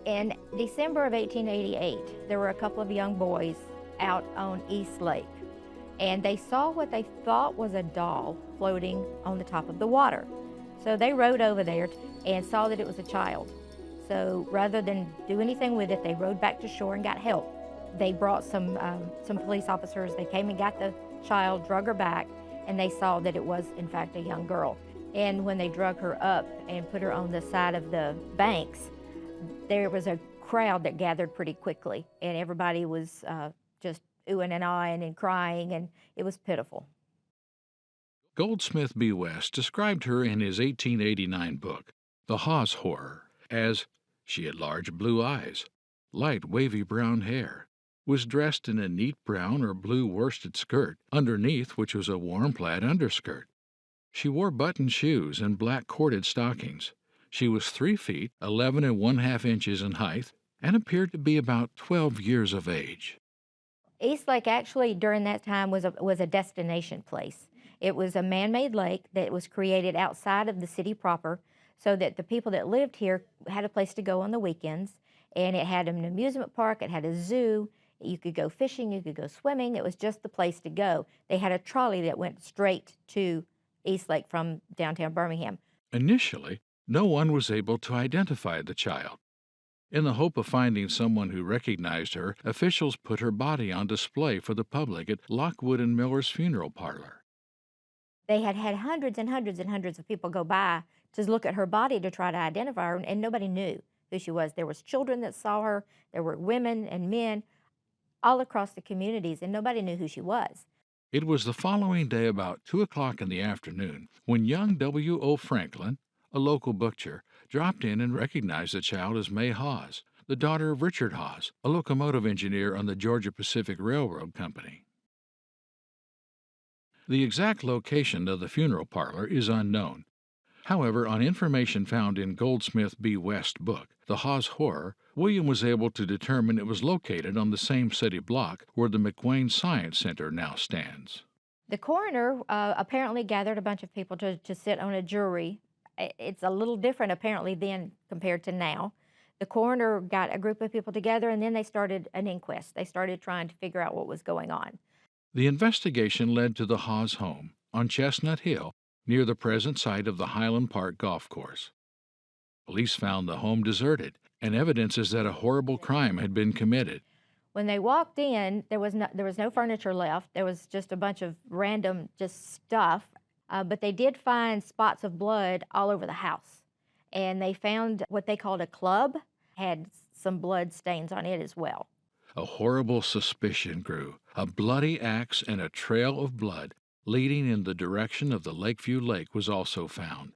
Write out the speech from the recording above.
In December of 1888, there were a couple of young boys out on East Lake, and they saw what they thought was a doll floating on the top of the water. So they rowed over there and saw that it was a child. So rather than do anything with it, they rowed back to shore and got help. They brought some police officers. They came and got the child, drug her back, and they saw that it was, in fact, a young girl. And when they drug her up and put her on the side of the banks, there was a crowd that gathered pretty quickly, and everybody was just oohing and aahing and crying, and it was pitiful. Goldsmith B. West described her in his 1889 book, The Hawes Horror, as she had large blue eyes, light wavy brown hair, was dressed in a neat brown or blue worsted skirt, underneath which was a warm plaid underskirt. She wore buttoned shoes and black corded stockings. She was 3 feet, 11 1/2 inches in height, and appeared to be about 12 years of age. East Lake actually during that time was a destination place. It was a man-made lake that was created outside of the city proper so that the people that lived here had a place to go on the weekends, and it had an amusement park, it had a zoo, you could go fishing, you could go swimming, it was just the place to go. They had a trolley that went straight to East Lake from downtown Birmingham. Initially, no one was able to identify the child. In the hope of finding someone who recognized her, officials put her body on display for the public at Lockwood and Miller's funeral parlor. They had hundreds and hundreds and hundreds of people go by to look at her body to try to identify her, and nobody knew who she was. There was children that saw her, there were women and men all across the communities, and nobody knew who she was. It was the following day about 2 o'clock in the afternoon when young W.O. Franklin, a local butcher, dropped in and recognized the child as May Hawes, the daughter of Richard Hawes, a locomotive engineer on the Georgia Pacific Railroad Company. The exact location of the funeral parlor is unknown. However, on information found in Goldsmith B. West's book, The Hawes Horror, William was able to determine it was located on the same city block where the McWane Science Center now stands. The coroner apparently gathered a bunch of people to sit on a jury. It's a little different apparently then compared to now. The coroner got a group of people together, and then they started an inquest. They started trying to figure out what was going on. The investigation led to the Hawes home on Chestnut Hill, near the present site of the Highland Park Golf Course. Police found the home deserted, and evidences that a horrible crime had been committed. When they walked in, there was no furniture left. There was just a bunch of random just stuff, but they did find spots of blood all over the house. And they found what they called a club, had some blood stains on it as well. A horrible suspicion grew. A bloody axe and a trail of blood leading in the direction of the Lakeview Lake was also found.